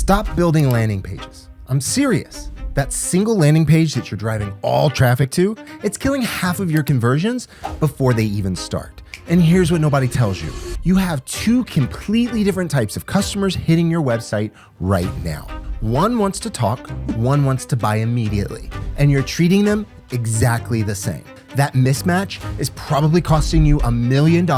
Stop building landing pages. I'm serious. That single landing page that you're driving all traffic to, it's killing half of your conversions before they even start. And here's what nobody tells you. You have two completely different types of customers hitting your website right now. One wants to talk, one wants to buy immediately, and you're treating them exactly the same. That mismatch is probably costing you $1 million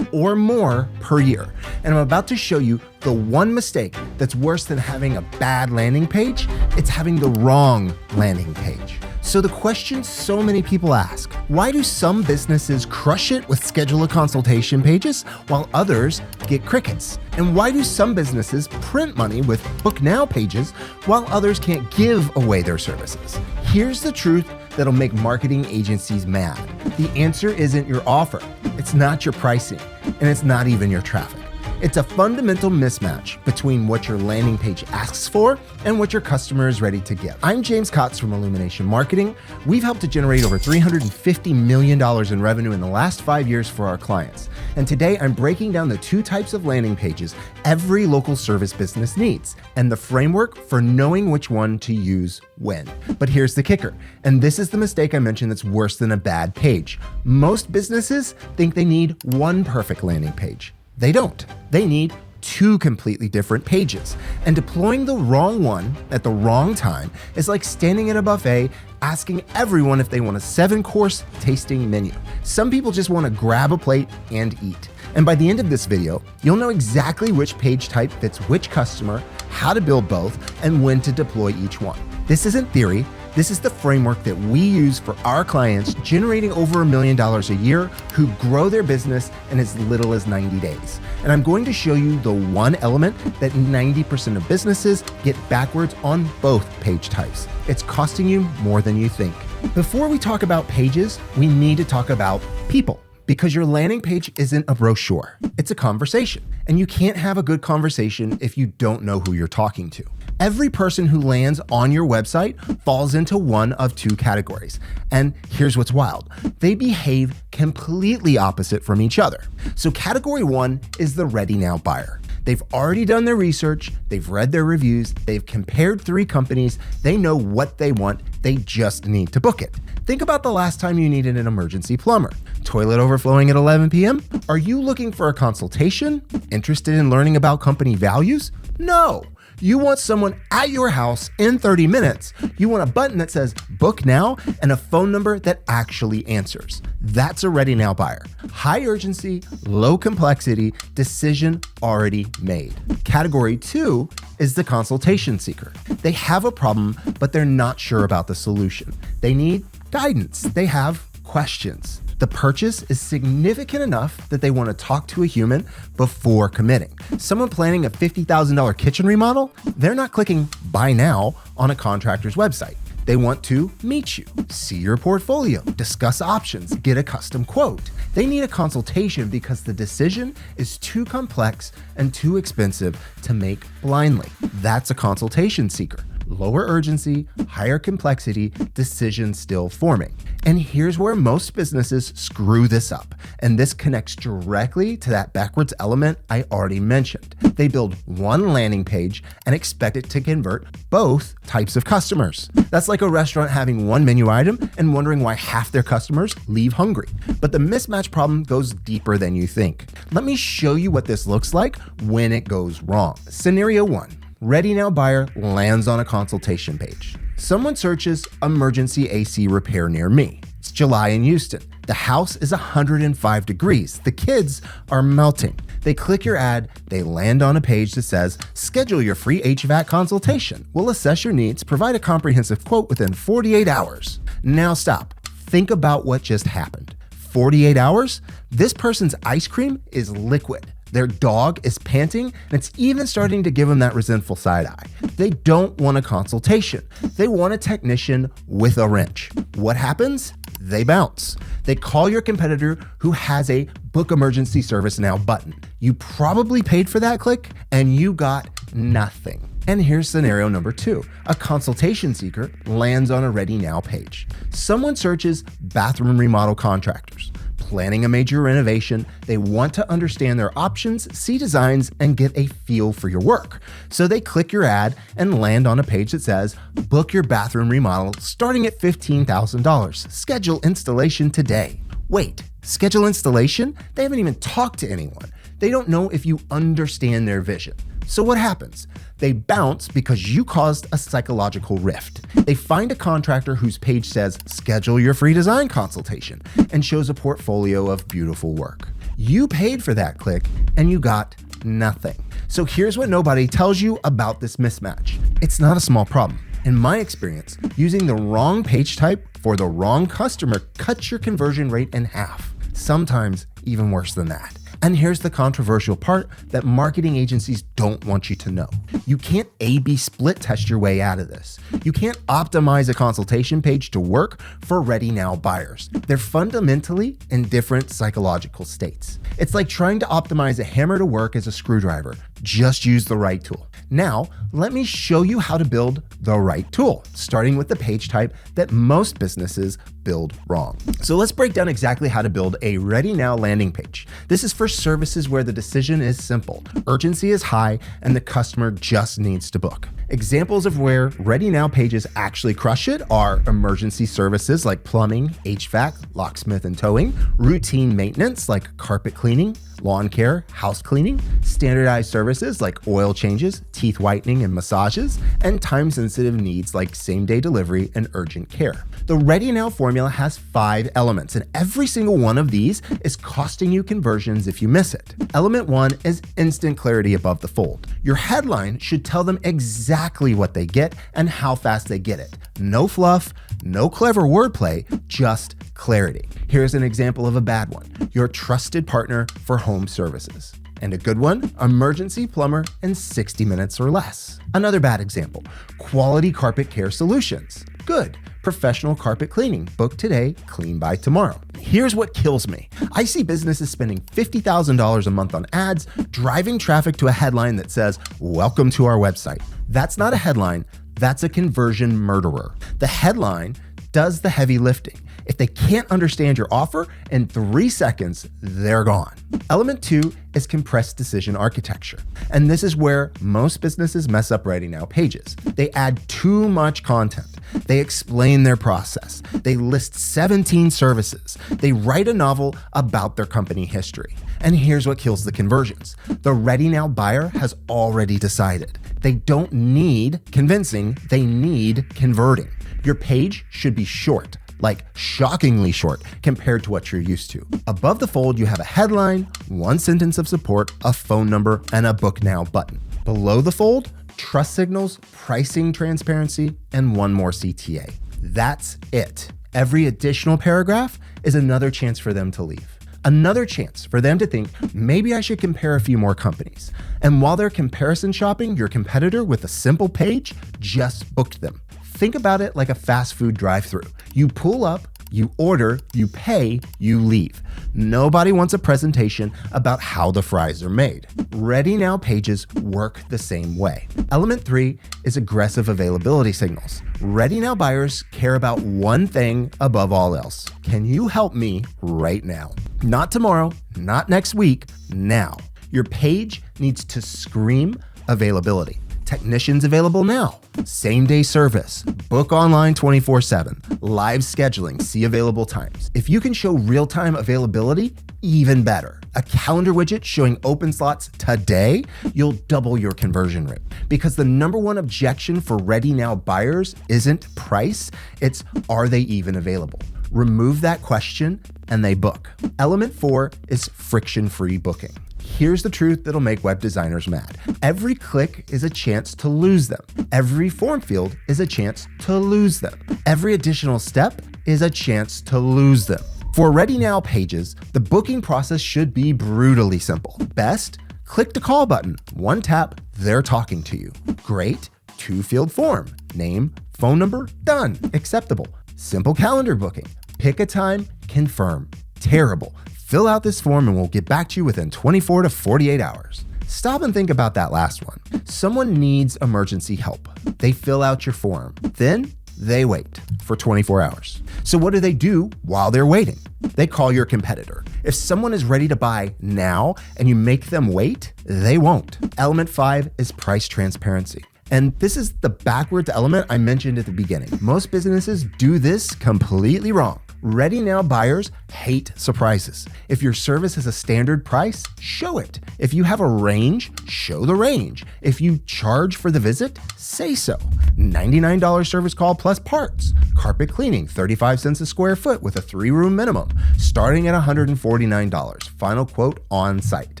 or more per year. And I'm about to show you the one mistake that's worse than having a bad landing page. It's having the wrong landing page. So the question so many people ask, why do some businesses crush it with schedule a consultation pages while others get crickets? And why do some businesses print money with book now pages while others can't give away their services? Here's the truth that'll make marketing agencies mad. The answer isn't your offer, it's not your pricing, and it's not even your traffic. It's a fundamental mismatch between what your landing page asks for and what your customer is ready to give. I'm 𝗪𝗪𝗀 from Illumination Marketing. We've helped to generate over $350 million in revenue in the last 5 years for our clients. And today I'm breaking down the two types of landing pages every local service business needs and the framework for knowing which one to use when. But here's the kicker, and this is the mistake I mentioned that's worse than a bad page. Most businesses think they need one perfect landing page. They don't. They need two completely different pages. And deploying the wrong one at the wrong time is like standing at a buffet asking everyone if they want a 7-course tasting menu. Some people just want to grab a plate and eat. And by the end of this video, you'll know exactly which page type fits which customer, how to build both, and when to deploy each one. This isn't theory. This is the framework that we use for our clients generating over $1 million a year who grow their business in as little as 90 days. And I'm going to show you the one element that 90% of businesses get backwards on both page types. It's costing you more than you think. Before we talk about pages, we need to talk about people. Because your landing page isn't a brochure, it's a conversation. And you can't have a good conversation if you don't know who you're talking to. Every person who lands on your website falls into one of two categories. And here's what's wild. They behave completely opposite from each other. So category one is the ready now buyer. They've already done their research, they've read their reviews, they've compared 3 companies, they know what they want, they just need to book it. Think about the last time you needed an emergency plumber. Toilet overflowing at 11 p.m.? Are you looking for a consultation? Interested in learning about company values? No. You want someone at your house in 30 minutes. You want a button that says book now and a phone number that actually answers. That's a ready now buyer. High urgency, low complexity, decision already made. Category 2 is the consultation seeker. They have a problem, but they're not sure about the solution. They need guidance. They have questions. The purchase is significant enough that they want to talk to a human before committing. Someone planning a $50,000 kitchen remodel, they're not clicking buy now on a contractor's website. They want to meet you, see your portfolio, discuss options, get a custom quote. They need a consultation because the decision is too complex and too expensive to make blindly. That's a consultation seeker. Lower urgency, higher complexity, decision still forming. And here's where most businesses screw this up. And this connects directly to that backwards element I already mentioned. They build one landing page and expect it to convert both types of customers. That's like a restaurant having one menu item and wondering why half their customers leave hungry. But the mismatch problem goes deeper than you think. Let me show you what this looks like when it goes wrong. Scenario 1. Ready now buyer lands on a consultation page. Someone searches emergency AC repair near me. It's July in Houston. The house is 105 degrees. The kids are melting. They click your ad. They land on a page that says, schedule your free HVAC consultation. We'll assess your needs, provide a comprehensive quote within 48 hours. Now stop. Think about what just happened. 48 hours? This person's ice cream is liquid. Their dog is panting, and it's even starting to give them that resentful side eye. They don't want a consultation. They want a technician with a wrench. What happens? They bounce. They call your competitor who has a book emergency service now button. You probably paid for that click, and you got nothing. And here's scenario number 2. A consultation seeker lands on a ready now page. Someone searches bathroom remodel contractors. planning a major renovation, they want to understand their options, see designs, and get a feel for your work. So they click your ad and land on a page that says, book your bathroom remodel starting at $15,000. Schedule installation today. Wait, schedule installation? They haven't even talked to anyone. They don't know if you understand their vision. So what happens? They bounce because you caused a psychological rift. They find a contractor whose page says, schedule your free design consultation, and shows a portfolio of beautiful work. You paid for that click and you got nothing. So here's what nobody tells you about this mismatch. It's not a small problem. In my experience, using the wrong page type for the wrong customer cuts your conversion rate in half, sometimes even worse than that. And here's the controversial part that marketing agencies don't want you to know. You can't A/B split test your way out of this. You can't optimize a consultation page to work for ready now buyers. They're fundamentally in different psychological states. It's like trying to optimize a hammer to work as a screwdriver. Just use the right tool. Now, let me show you how to build the right tool, starting with the page type that most businesses build wrong. So let's break down exactly how to build a ready now landing page. This is for services where the decision is simple, urgency is high, and the customer just needs to book. Examples of where ready now pages actually crush it are emergency services like plumbing, HVAC, locksmith and towing, routine maintenance like carpet cleaning, lawn care, house cleaning, standardized services like oil changes, teeth whitening and massages, and time-sensitive needs like same-day delivery and urgent care. The Ready Now formula has 5 elements, and every single one of these is costing you conversions if you miss it. Element 1 is instant clarity above the fold. Your headline should tell them exactly what they get and how fast they get it. No fluff, no clever wordplay, just clarity. Here's an example of a bad one. Your trusted partner for home services. And a good one, emergency plumber in 60 minutes or less. Another bad example, quality carpet care solutions. Good, professional carpet cleaning. Book today, clean by tomorrow. Here's what kills me. I see businesses spending $50,000 a month on ads, driving traffic to a headline that says, welcome to our website. That's not a headline, that's a conversion murderer. The headline does the heavy lifting. If they can't understand your offer, in 3 seconds, they're gone. Element 2 is compressed decision architecture. And this is where most businesses mess up Ready Now pages. They add too much content. They explain their process. They list 17 services. They write a novel about their company history. And here's what kills the conversions. The Ready Now buyer has already decided. They don't need convincing, they need converting. Your page should be short, like shockingly short compared to what you're used to. Above the fold, you have a headline, 1 sentence of support, a phone number, and a book now button. Below the fold, trust signals, pricing transparency, and 1 more CTA. That's it. Every additional paragraph is another chance for them to leave. Another chance for them to think, maybe I should compare a few more companies. And while they're comparison shopping, your competitor with a simple page just booked them. Think about it like a fast food drive-thru. You pull up, you order, you pay, you leave. Nobody wants a presentation about how the fries are made. Ready Now pages work the same way. Element 3 is aggressive availability signals. Ready Now buyers care about one thing above all else. Can you help me right now? Not tomorrow, not next week, now. Your page needs to scream availability. Technicians available now. Same-day service. Book online 24/7. Live scheduling. See available times. If you can show real-time availability, even better. A calendar widget showing open slots today, you'll double your conversion rate. Because the number one objection for Ready Now buyers isn't price, it's are they even available? Remove that question and they book. Element 4 is friction-free booking. Here's the truth that'll make web designers mad. Every click is a chance to lose them. Every form field is a chance to lose them. Every additional step is a chance to lose them. For Ready Now pages, the booking process should be brutally simple. Best, click the call button. 1 tap, they're talking to you. Great, 2-field form. Name, phone number, done. Acceptable. Simple calendar booking. Pick a time, confirm. Terrible. Fill out this form and we'll get back to you within 24 to 48 hours. Stop and think about that last one. Someone needs emergency help. They fill out your form. Then they wait for 24 hours. So what do while they're waiting? They call your competitor. If someone is ready to buy now and you make them wait, they won't. Element 5 is price transparency. And this is the backwards element I mentioned at the beginning. Most businesses do this completely wrong. Ready now buyers hate surprises. If your service has a standard price, show it. If you have a range, show the range. If you charge for the visit, say so. $99 service call plus parts. Carpet cleaning, 35 cents a square foot with a 3-room minimum, starting at $149. Final quote on site.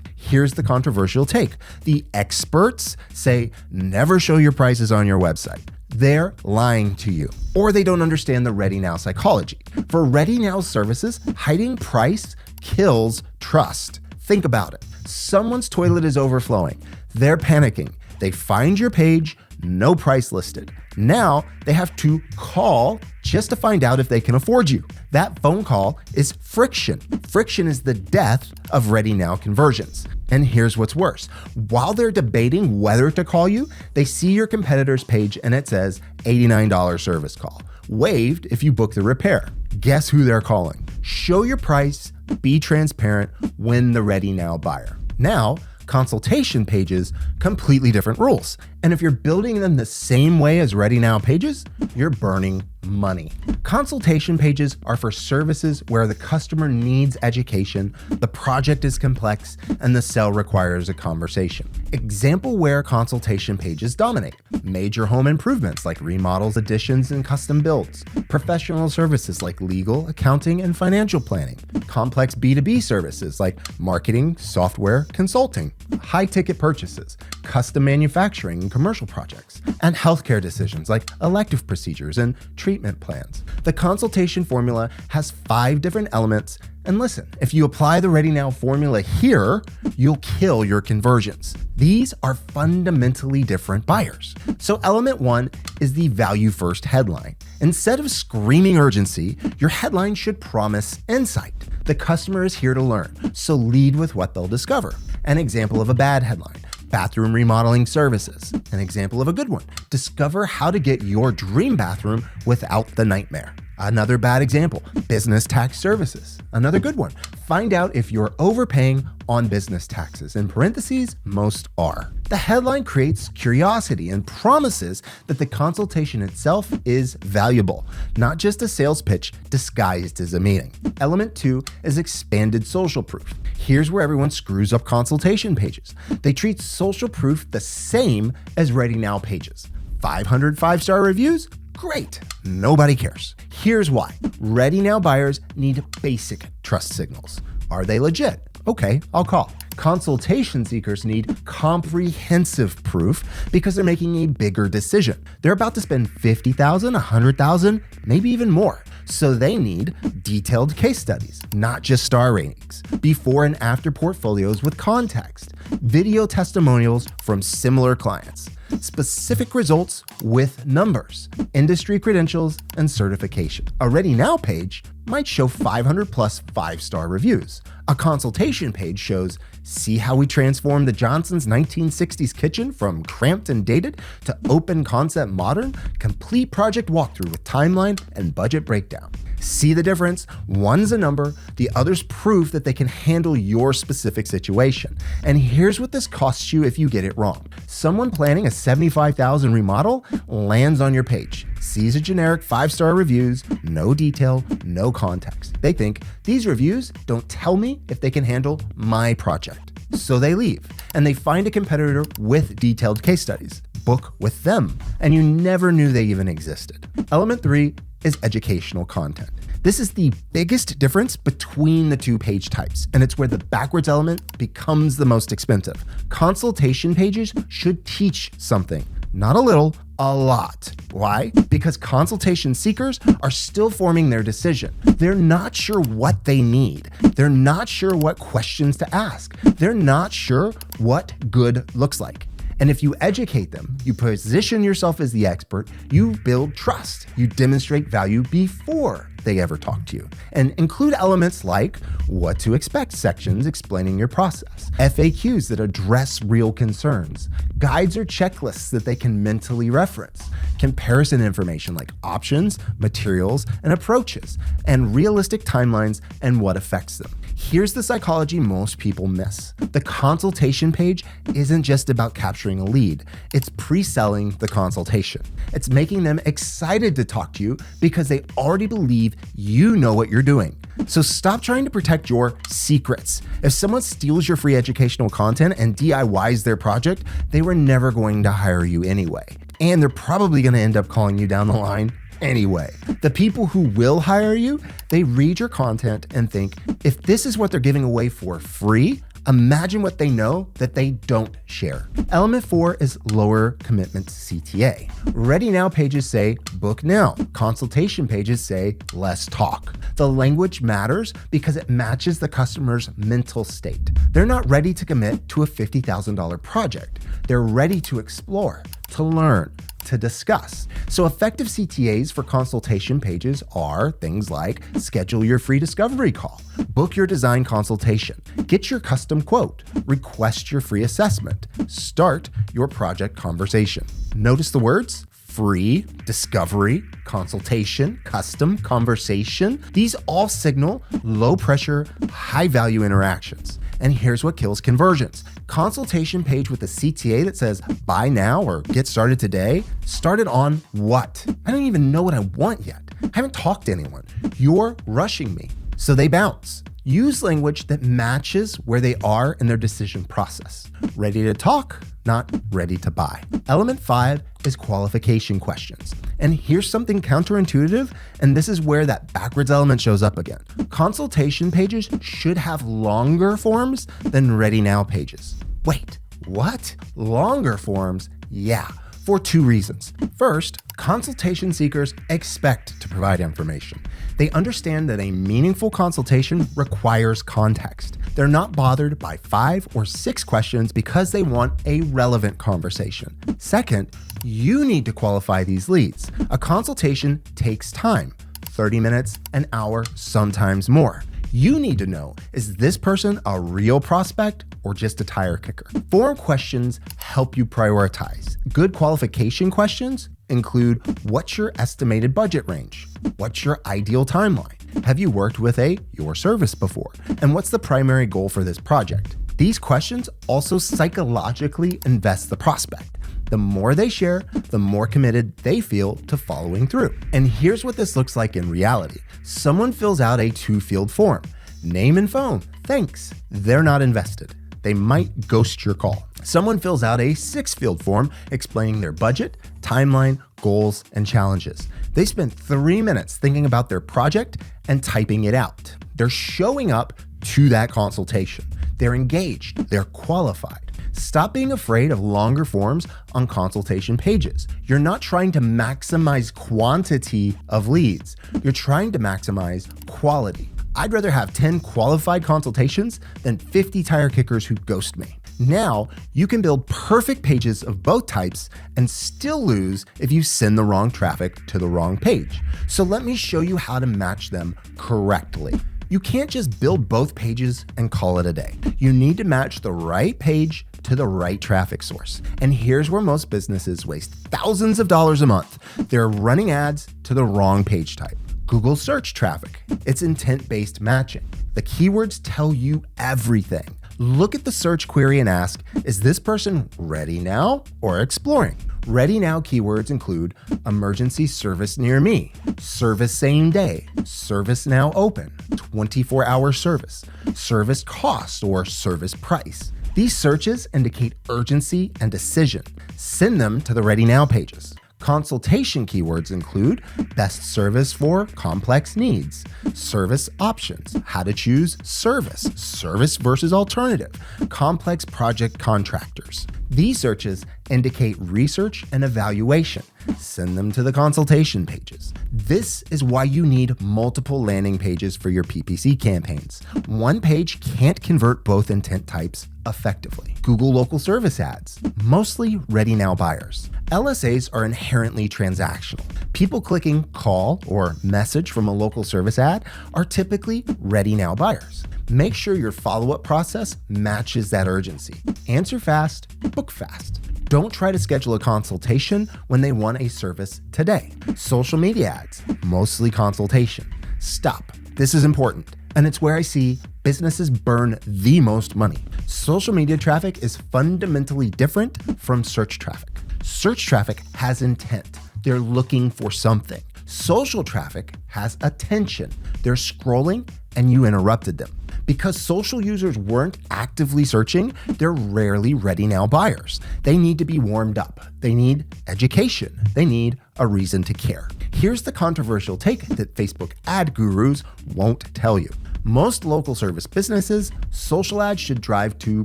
Here's the controversial take. The experts say never show your prices on your website. They're lying to you, or they don't understand the Ready Now psychology. For Ready Now services, hiding price kills trust. Think about it. Someone's toilet is overflowing. They're panicking. They find your page, no price listed. Now they have to call just to find out if they can afford you. That phone call is friction. Friction is the death of Ready Now conversions. And here's what's worse. While they're debating whether to call you, they see your competitor's page and it says $89 service call. Waived if you book the repair. Guess who they're calling? Show your price, be transparent, win the Ready Now buyer. Now, consultation pages, completely different rules. And if you're building them the same way as Ready Now pages, you're burning money. Consultation pages are for services where the customer needs education, the project is complex, and the sale requires a conversation. Example where consultation pages dominate: major home improvements like remodels, additions, and custom builds; professional services like legal, accounting, and financial planning; complex B2B services like marketing, software, consulting; high-ticket purchases, custom manufacturing and commercial projects; and healthcare decisions like elective procedures and treatment plans. The consultation formula has 5 different elements, and listen, if you apply the Ready Now formula here, you'll kill your conversions. These are fundamentally different buyers. So element 1 is the value first headline. Instead of screaming urgency, your headline should promise insight. The customer is here to learn, so lead with what they'll discover. An example of a bad headline: bathroom remodeling services. An example of a good one: discover how to get your dream bathroom without the nightmare. Another bad example: business tax services. Another good one: find out if you're overpaying on business taxes. In parentheses, most are. The headline creates curiosity and promises that the consultation itself is valuable, not just a sales pitch disguised as a meeting. Element 2 is expanded social proof. Here's where everyone screws up consultation pages. They treat social proof the same as Ready Now pages. 500 5-star reviews? Great, nobody cares. Here's why. Ready Now buyers need basic trust signals. Are they legit? Okay, I'll call. Consultation seekers need comprehensive proof because they're making a bigger decision. They're about to spend $50,000, $100,000, maybe even more. So they need detailed case studies, not just star ratings, before and after portfolios with context, video testimonials from similar clients, specific results with numbers, industry credentials, and certification. A Ready Now page might show 500 plus 5-star reviews. A consultation page shows, see how we transformed the Johnson's 1960s kitchen from cramped and dated to open concept modern, complete project walkthrough with timeline and budget breakdown. See the difference? One's a number, the other's proof that they can handle your specific situation. And here's what this costs you if you get it wrong. Someone planning a $75,000 remodel lands on your page, sees a generic 5-star reviews, no detail, no context. They think, these reviews don't tell me if they can handle my project. So they leave, and they find a competitor with detailed case studies. Book with them, and you never knew they even existed. Element 3 is educational content. This is the biggest difference between the 2 page types, and it's where the backwards element becomes the most expensive. Consultation pages should teach something, not a little, a lot. Why? Because consultation seekers are still forming their decision. They're not sure what they need. They're not sure what questions to ask. They're not sure what good looks like. And if you educate them, you position yourself as the expert, you build trust, you demonstrate value before they ever talk to you. And include elements like what to expect sections explaining your process, FAQs that address real concerns, guides or checklists that they can mentally reference, comparison information like options, materials, and approaches, and realistic timelines and what affects them. Here's the psychology most people miss. The consultation page isn't just about capturing a lead. It's pre-selling the consultation. It's making them excited to talk to you because they already believe you know what you're doing. So stop trying to protect your secrets. If someone steals your free educational content and DIYs their project, they were never going to hire you anyway. And they're probably going to end up calling you down the line anyway. The people who will hire you, they read your content and think, if this is what they're giving away for free, imagine what they know that they don't share. Element 4 is lower commitment CTA. Ready Now pages say, book now. Consultation pages say, less talk. The language matters because it matches the customer's mental state. They're not ready to commit to a $50,000 project. They're ready to explore, to learn, to discuss. So effective CTAs for consultation pages are things like schedule your free discovery call, book your design consultation, get your custom quote, request your free assessment, start your project conversation. Notice the words free, discovery, consultation, custom, conversation. These all signal low pressure, high value interactions. And here's what kills conversions. Consultation page with a CTA that says buy now or get started today. Started on what? I don't even know what I want yet. I haven't talked to anyone. You're rushing me. So they bounce. Use language that matches where they are in their decision process. Ready to talk, not ready to buy. Element 5 is qualification questions. And here's something counterintuitive, and this is where that backwards element shows up again. Consultation pages should have longer forms than Ready Now pages. Wait, what? Longer forms? Yeah, for 2 reasons. First, consultation seekers expect to provide information. They understand that a meaningful consultation requires context. They're not bothered by 5 or 6 questions because they want a relevant conversation. Second, you need to qualify these leads. A consultation takes time, 30 minutes, an hour, sometimes more. You need to know, is this person a real prospect or just a tire kicker? Form questions help you prioritize. Good qualification questions include, what's your estimated budget range? What's your ideal timeline? Have you worked with your service before? And what's the primary goal for this project? These questions also psychologically invest the prospect. The more they share, the more committed they feel to following through. And here's what this looks like in reality. Someone fills out a 2-field form. Name and phone. Thanks. They're not invested. They might ghost your call. Someone fills out a 6-field form explaining their budget, timeline, goals, and challenges. They spent 3 minutes thinking about their project and typing it out. They're showing up to that consultation. They're engaged. They're qualified. Stop being afraid of longer forms on consultation pages. You're not trying to maximize quantity of leads. You're trying to maximize quality. I'd rather have 10 qualified consultations than 50 tire kickers who ghost me. Now, you can build perfect pages of both types and still lose if you send the wrong traffic to the wrong page. So let me show you how to match them correctly. You can't just build both pages and call it a day. You need to match the right page to the right traffic source. And here's where most businesses waste thousands of dollars a month. They're running ads to the wrong page type. Google search traffic. It's intent-based matching. The keywords tell you everything. Look at the search query and ask, is this person ready now or exploring? Ready now keywords include emergency service near me, service same day, service now open, 24-hour service cost or service price. These searches indicate urgency and decision. Send them to the Ready Now pages. Consultation keywords include best service for complex needs, service options, how to choose service versus alternative, complex project contractors. These searches indicate research and evaluation. Send them to the consultation pages. This is why you need multiple landing pages for your PPC campaigns. One page can't convert both intent types effectively. Google local service ads, mostly Ready Now buyers. LSAs are inherently transactional. People clicking call or message from a local service ad are typically Ready Now buyers. Make sure your follow-up process matches that urgency. Answer fast, book fast. Don't try to schedule a consultation when they want a service today. Social media ads, mostly consultation. Stop. This is important, and it's where I see businesses burn the most money. Social media traffic is fundamentally different from search traffic. Search traffic has intent. They're looking for something. Social traffic has attention. They're scrolling and you interrupted them. Because social users weren't actively searching, they're rarely ready now buyers. They need to be warmed up. They need education. They need a reason to care. Here's the controversial take that Facebook ad gurus won't tell you. Most local service businesses, social ads should drive to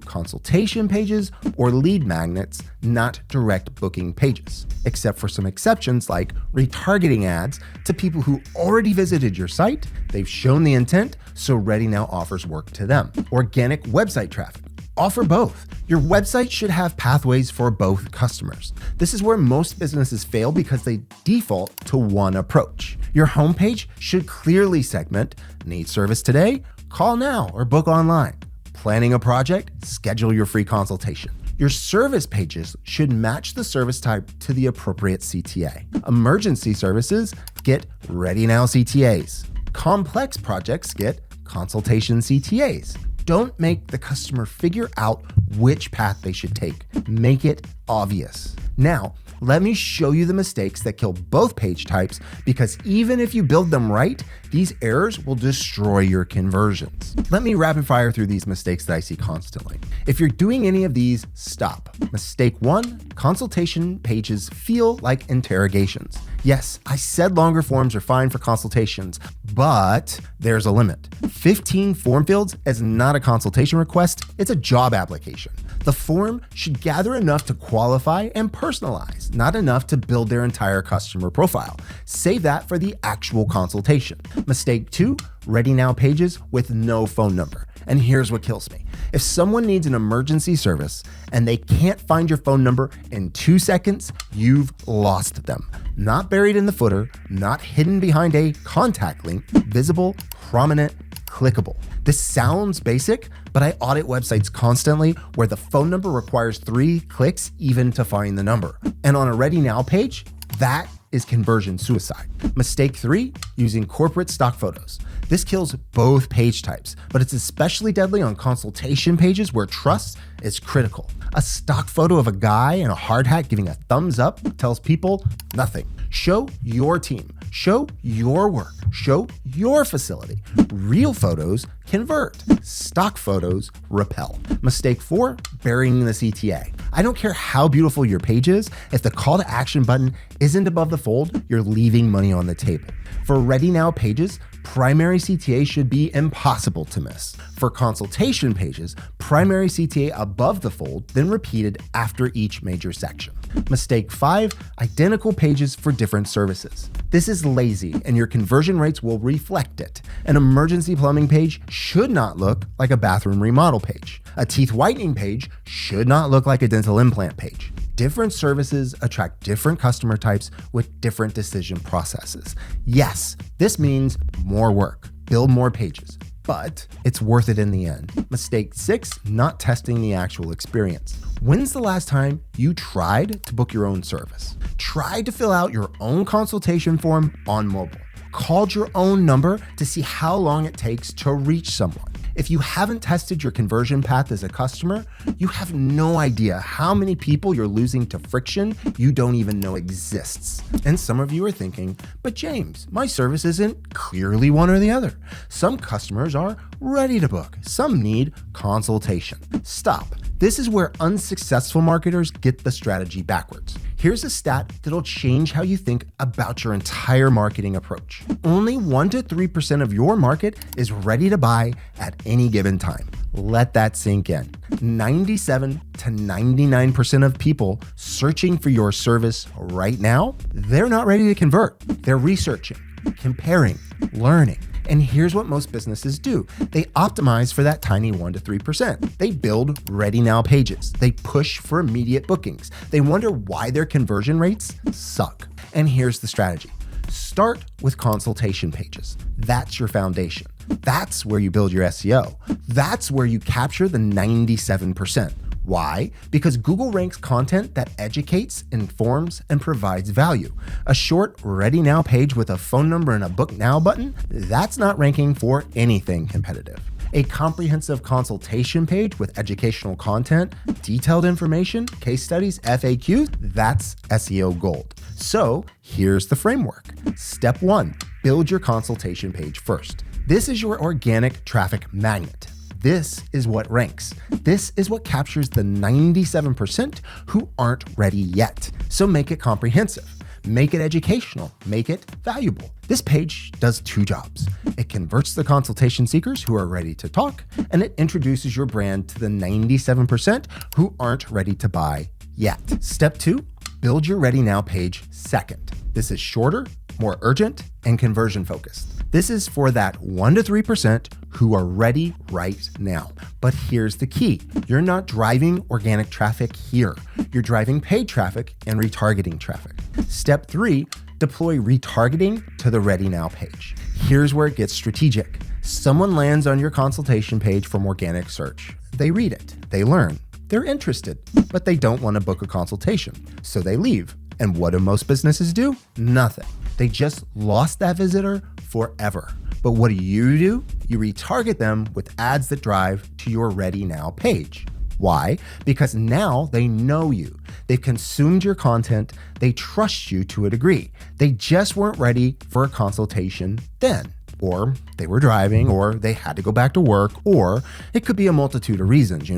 consultation pages or lead magnets, not direct booking pages, except for some exceptions like retargeting ads to people who already visited your site. They've shown the intent, so Ready Now offers work to them. Organic website traffic. Offer both. Your website should have pathways for both customers. This is where most businesses fail because they default to one approach. Your homepage should clearly segment, need service today? Call now or book online. Planning a project? Schedule your free consultation. Your service pages should match the service type to the appropriate CTA. Emergency services get Ready Now CTAs. Complex projects get consultation CTAs. Don't make the customer figure out which path they should take. Make it obvious. Now, let me show you the mistakes that kill both page types, because even if you build them right, these errors will destroy your conversions. Let me rapid fire through these mistakes that I see constantly. If you're doing any of these, stop. Mistake 1, consultation pages feel like interrogations. Yes, I said longer forms are fine for consultations, but there's a limit. 15 form fields is not a consultation request, it's a job application. The form should gather enough to qualify and personalize, not enough to build their entire customer profile. Save that for the actual consultation. Mistake 2, Ready Now pages with no phone number. And here's what kills me. If someone needs an emergency service and they can't find your phone number in 2 seconds, you've lost them. Not buried in the footer, not hidden behind a contact link, visible, prominent, clickable. This sounds basic, but I audit websites constantly where the phone number requires 3 clicks even to find the number. And on a Ready Now page, that is conversion suicide. Mistake 3, using corporate stock photos. This kills both page types, but it's especially deadly on consultation pages where trust is critical. A stock photo of a guy in a hard hat giving a thumbs up tells people nothing. Show your team. Show your work. Show your facility. Real photos convert. Stock photos repel. Mistake 4, burying the CTA. I don't care how beautiful your page is, if the call to action button isn't above the fold, you're leaving money on the table. For Ready Now pages, primary CTA should be impossible to miss. For consultation pages, primary CTA above the fold, then repeated after each major section. Mistake 5, identical pages for different services. This is lazy and your conversion rates will reflect it. An emergency plumbing page should not look like a bathroom remodel page. A teeth whitening page should not look like a dental implant page. Different services attract different customer types with different decision processes. Yes, this means more work, build more pages, but it's worth it in the end. Mistake 6, not testing the actual experience. When's the last time you tried to book your own service? Tried to fill out your own consultation form on mobile? Called your own number to see how long it takes to reach someone? If you haven't tested your conversion path as a customer, you have no idea how many people you're losing to friction you don't even know exists. And some of you are thinking, but James, my service isn't clearly one or the other. Some customers are ready to book. Some need consultation. Stop. This is where unsuccessful marketers get the strategy backwards. Here's a stat that'll change how you think about your entire marketing approach. Only 1 to 3% of your market is ready to buy at any given time. Let that sink in. 97 to 99% of people searching for your service right now, they're not ready to convert. They're researching, comparing, learning. And here's what most businesses do. They optimize for that tiny 1 to 3%. They build Ready Now pages. They push for immediate bookings. They wonder why their conversion rates suck. And here's the strategy. Start with consultation pages. That's your foundation. That's where you build your SEO. That's where you capture the 97%. Why? Because Google ranks content that educates, informs, and provides value. A short Ready Now page with a phone number and a Book Now button, that's not ranking for anything competitive. A comprehensive consultation page with educational content, detailed information, case studies, FAQs, that's SEO gold. So here's the framework. Step 1, build your consultation page first. This is your organic traffic magnet. This is what ranks. This is what captures the 97% who aren't ready yet. So make it comprehensive. Make it educational, make it valuable. This page does 2 jobs. It converts the consultation seekers who are ready to talk, and it introduces your brand to the 97% who aren't ready to buy yet. Step 2, build your Ready Now page second. This is shorter, more urgent, and conversion focused. This is for that 1 to 3% who are ready right now. But here's the key. You're not driving organic traffic here. You're driving paid traffic and retargeting traffic. Step 3, deploy retargeting to the Ready Now page. Here's where it gets strategic. Someone lands on your consultation page from organic search. They read it, they learn, they're interested, but they don't want to book a consultation. So they leave. And what do most businesses do? Nothing. They just lost that visitor forever. But what do? You retarget them with ads that drive to your Ready Now page. Why? Because now they know you. They've consumed your content. They trust you to a degree. They just weren't ready for a consultation then. Or they were driving, or they had to go back to work, or it could be a multitude of reasons,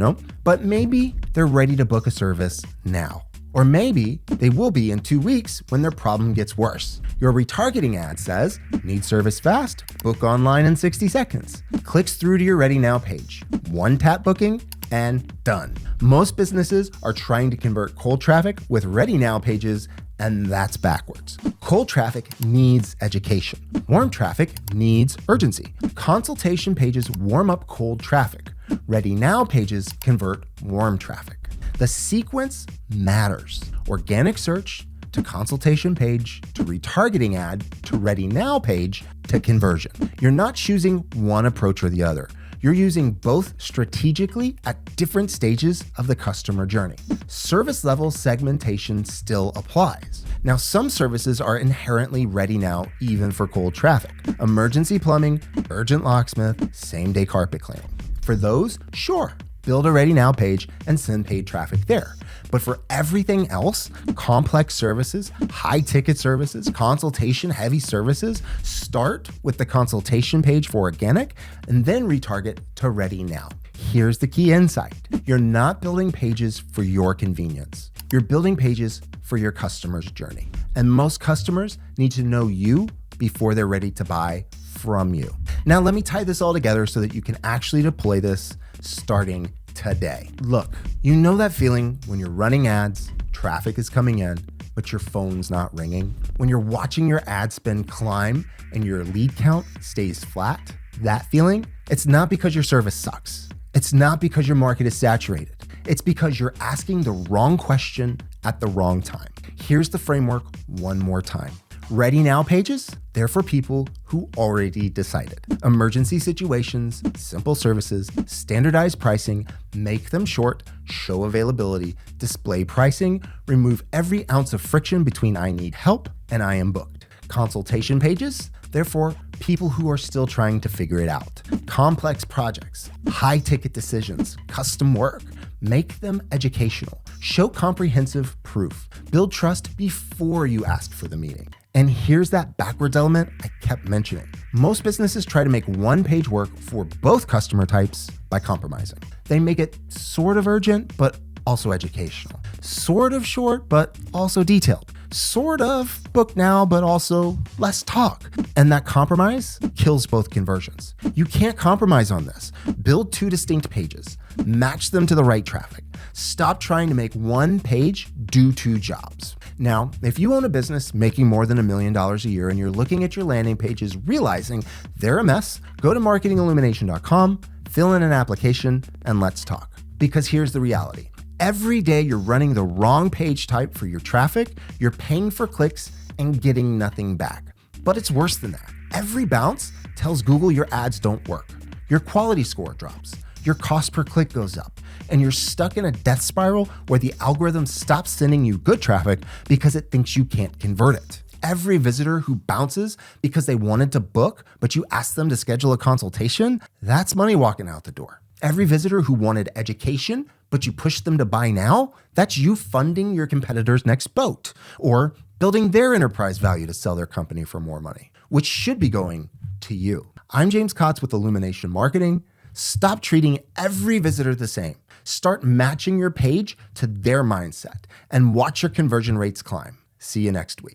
But maybe they're ready to book a service now. Or maybe they will be in 2 weeks when their problem gets worse. Your retargeting ad says, need service fast? Book online in 60 seconds. Clicks through to your Ready Now page. 1 tap booking and done. Most businesses are trying to convert cold traffic with Ready Now pages, and that's backwards. Cold traffic needs education. Warm traffic needs urgency. Consultation pages warm up cold traffic. Ready Now pages convert warm traffic. The sequence matters. Organic search to consultation page to retargeting ad to Ready Now page to conversion. You're not choosing one approach or the other. You're using both strategically at different stages of the customer journey. Service level segmentation still applies. Now, some services are inherently ready now even for cold traffic. Emergency plumbing, urgent locksmith, same-day carpet cleaning. For those, sure, build a Ready Now page and send paid traffic there. But for everything else, complex services, high-ticket services, consultation-heavy services, start with the consultation page for organic and then retarget to Ready Now. Here's the key insight. You're not building pages for your convenience. You're building pages for your customer's journey. And most customers need to know you before they're ready to buy from you. Now, let me tie this all together so that you can actually deploy this starting today. Look, you know that feeling when you're running ads, traffic is coming in, but your phone's not ringing? When you're watching your ad spend climb and your lead count stays flat? That feeling? It's not because your service sucks. It's not because your market is saturated. It's because you're asking the wrong question at the wrong time. Here's the framework one more time. Ready Now pages, they're for people who already decided. Emergency situations, simple services, standardized pricing, make them short, show availability, display pricing, remove every ounce of friction between I need help and I am booked. Consultation pages, they're for people who are still trying to figure it out. Complex projects, high-ticket decisions, custom work, make them educational. Show comprehensive proof. Build trust before you ask for the meeting. And here's that backwards element I kept mentioning. Most businesses try to make one page work for both customer types by compromising. They make it sort of urgent, but also educational. Sort of short, but also detailed. Sort of book now, but also less talk. And that compromise kills both conversions. You can't compromise on this. Build 2 distinct pages. Match them to the right traffic. Stop trying to make one page do 2 jobs. Now, if you own a business making more than $1 million a year and you're looking at your landing pages realizing they're a mess, go to marketingillumination.com, fill in an application, and let's talk. Because here's the reality. Every day you're running the wrong page type for your traffic, you're paying for clicks and getting nothing back. But it's worse than that. Every bounce tells Google your ads don't work. Your quality score drops. your cost per click goes up, and you're stuck in a death spiral where the algorithm stops sending you good traffic because it thinks you can't convert it. Every visitor who bounces because they wanted to book, but you asked them to schedule a consultation, that's money walking out the door. Every visitor who wanted education, but you pushed them to buy now, that's you funding your competitor's next boat, or building their enterprise value to sell their company for more money, which should be going to you. I'm 𝗪𝗻𝗁 with Illumination Marketing. Stop treating every visitor the same. Start matching your page to their mindset and watch your conversion rates climb. See you next week.